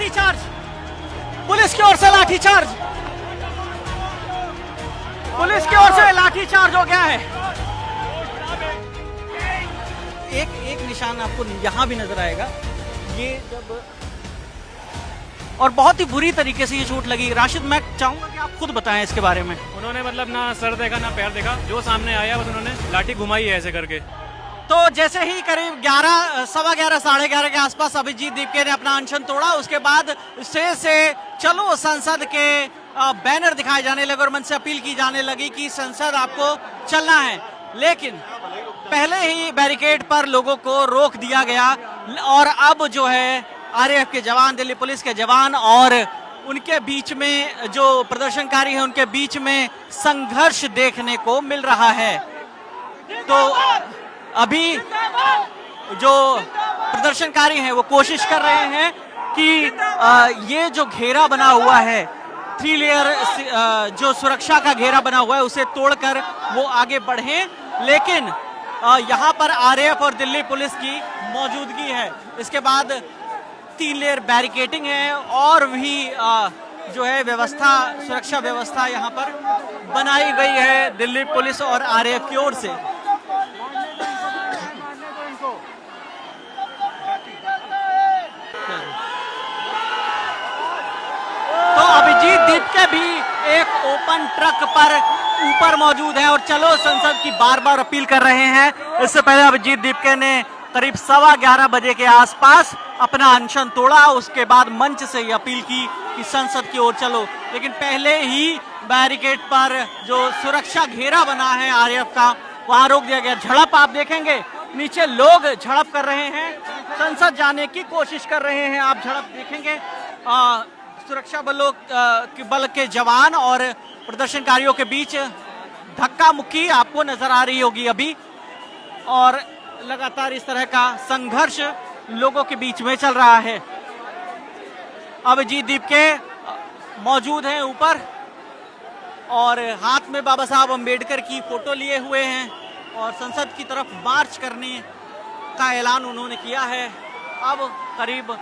Lathi charge, police की ओर से lathi charge, police की ओर से लाठीचार्ज हो गया है। एक निशान आपको यहाँ भी नजर आएगा, ये जब और बहुत ही बुरी तरीके से ये चोट लगी। राशिद, मैं चाहूंगा कि आप खुद बताएं इसके बारे में। उन्होंने मतलब ना सर देखा ना पैर देखा, जो सामने आया बस उन्होंने लाठी घुमाई है ऐसे करके। तो जैसे ही करीब 11, सवा 11, साढ़े 11 के आसपास अभिजीत दीपके ने अपना अनशन तोड़ा, उसके बाद स्टेज से चलो संसद के बैनर दिखाए जाने लगे और मन से अपील की जाने लगी कि संसद आपको चलना है। लेकिन पहले ही बैरिकेड पर लोगों को रोक दिया गया और अब जो है आरएएफ के जवान, दिल्ली पुलिस के जवान और उनके बीच में जो प्रदर्शनकारी हैं उनके बीच में संघर्ष देखने को मिल रहा है। तो अभी जो प्रदर्शनकारी हैं वो कोशिश कर रहे हैं कि ये जो घेरा बना हुआ है, 3 लेयर जो सुरक्षा का घेरा बना हुआ है, उसे तोड़कर वो आगे बढ़ें। लेकिन यहाँ पर आरएएफ और दिल्ली पुलिस की मौजूदगी है। इसके बाद 3 लेयर बैरिकेडिंग है और भी जो है व्यवस्था, सुरक्षा व्यवस्था यहाँ पर बनाई गई है दिल्ली पुलिस और आरएएफ की ओर से। तो अभिजीत दीपके भी एक ओपन ट्रक पर ऊपर मौजूद है और चलो संसद की बार बार अपील कर रहे हैं। इससे पहले अभिजीत दीपके ने करीब 11:15 बजे के आसपास अपना अनशन तोड़ा, उसके बाद मंच से ही अपील की कि संसद की ओर चलो। लेकिन पहले ही बैरिकेड पर जो सुरक्षा घेरा बना है आरएएफ का, वहां रोक दिया गया। झड़प आप देखेंगे, नीचे लोग झड़प कर रहे हैं, संसद जाने की कोशिश कर रहे हैं। आप झड़प देखेंगे, सुरक्षा बल के जवान और प्रदर्शनकारियों के बीच धक्का मुक्की आपको नजर आ रही होगी अभी, और लगातार इस तरह का संघर्ष लोगों के बीच में चल रहा है। अभिजीत दीपके मौजूद हैं ऊपर और हाथ में बाबा साहब अंबेडकर की फोटो लिए हुए हैं और संसद की तरफ मार्च करने का ऐलान उन्होंने किया है। अब करीब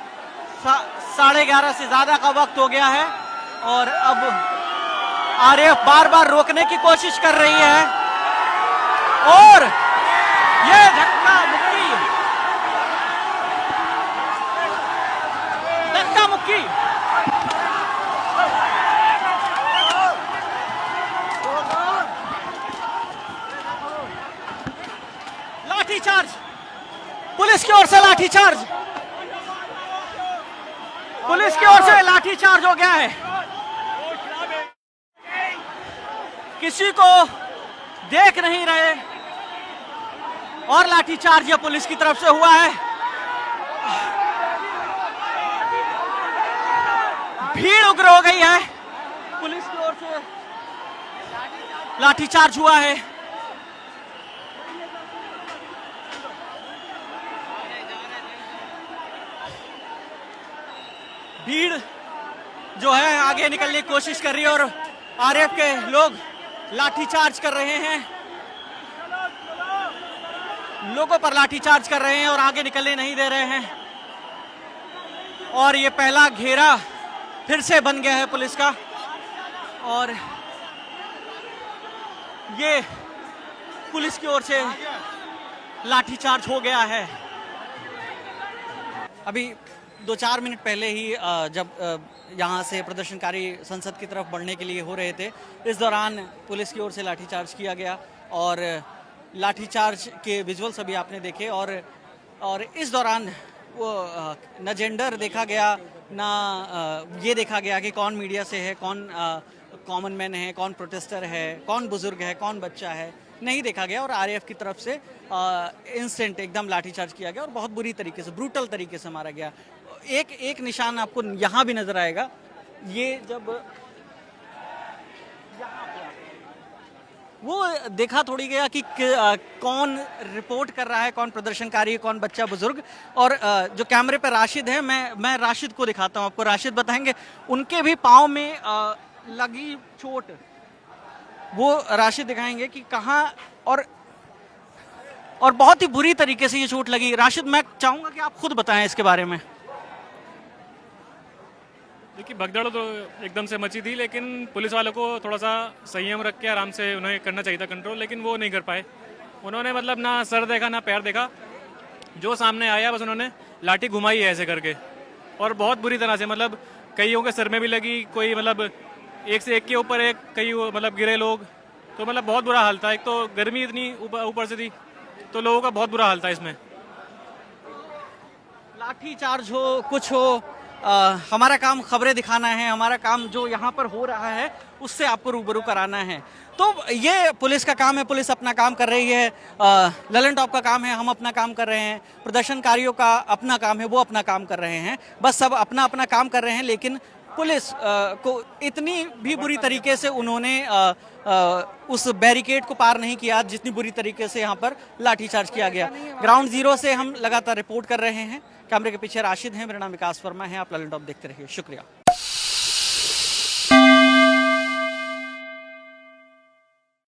11:30 से ज्यादा का वक्त हो गया है और अब आरएएफ बार बार रोकने की कोशिश कर रही है और ये धक्का मुक्की लाठीचार्ज, पुलिस की ओर से लाठीचार्ज, पुलिस की ओर से लाठीचार्ज हो गया है। किसी को देख नहीं रहे और लाठीचार्ज ये पुलिस की तरफ से हुआ है। भीड़ उग्र हो गई है, पुलिस की ओर से लाठीचार्ज हुआ है। भीड़ जो है आगे निकलने की कोशिश कर रही है और आरएएफ के लोग लाठीचार्ज कर रहे हैं, लोगों पर लाठीचार्ज कर रहे हैं और आगे निकलने नहीं दे रहे हैं। और ये पहला घेरा फिर से बन गया है पुलिस का और ये पुलिस की ओर से लाठीचार्ज हो गया है। अभी 2-4 मिनट पहले ही जब यहाँ से प्रदर्शनकारी संसद की तरफ बढ़ने के लिए हो रहे थे, इस दौरान पुलिस की ओर से लाठीचार्ज किया गया और लाठीचार्ज के विजुअल्स अभी आपने देखे और इस दौरान वो न जेंडर देखा गया, ना ये देखा गया कि कौन मीडिया से है, कौन कॉमन मैन है, कौन प्रोटेस्टर है, कौन बुजुर्ग है, कौन बच्चा है, नहीं देखा गया। और आरएएफ की तरफ से इंस्टेंट एकदम लाठीचार्ज किया गया और बहुत बुरी तरीके से, ब्रूटल तरीके से मारा गया। एक निशान आपको यहाँ भी नजर आएगा, ये जब वो देखा थोड़ी गया कि कौन रिपोर्ट कर रहा है, कौन प्रदर्शनकारी है, कौन बच्चा बुजुर्ग। और जो कैमरे पर राशिद है, मैं राशिद को दिखाता हूँ आपको। राशिद बताएंगे उनके भी पाँव में लगी चोट, वो राशिद दिखाएंगे कि कहाँ और बहुत ही बुरी तरीके से ये चोट लगी। राशिद, मैं चाहूँगा कि आप खुद बताएं इसके बारे में। देखिए भगदड़ तो एकदम से मची थी, लेकिन पुलिस वालों को थोड़ा सा संयम रख के आराम से उन्हें करना चाहिए था कंट्रोल, लेकिन वो नहीं कर पाए। उन्होंने मतलब ना सर देखा ना पैर देखा, जो सामने आया बस उन्होंने लाठी घुमाई है ऐसे करके, और बहुत बुरी तरह से। मतलब कईयों के सर में भी लगी, कोई मतलब एक से एक के ऊपर एक, कई मतलब गिरे लोग, तो मतलब बहुत बुरा हाल था। एक तो गर्मी इतनी ऊपर से थी, तो लोगों का बहुत बुरा हाल था इसमें। लाठी चार्ज हो कुछ हो, हमारा काम खबरें दिखाना है, हमारा काम जो यहाँ पर हो रहा है उससे आपको रूबरू कराना है। तो ये पुलिस का काम है, पुलिस अपना काम कर रही है, ललन टॉप का काम है, हम अपना काम कर रहे हैं, प्रदर्शनकारियों का अपना काम है, वो अपना काम कर रहे हैं। बस सब अपना अपना काम कर रहे हैं, लेकिन पुलिस को इतनी भी बुरी तरीके से उन्होंने उस बैरिकेड को पार नहीं किया जितनी बुरी तरीके से यहाँ पर लाठीचार्ज किया गया। ग्राउंड जीरो से हम लगातार रिपोर्ट कर रहे हैं। कैमरे के पीछे राशिद हैं, मेरा नाम विकास वर्मा है। आप ललन टॉप देखते रहिए, शुक्रिया।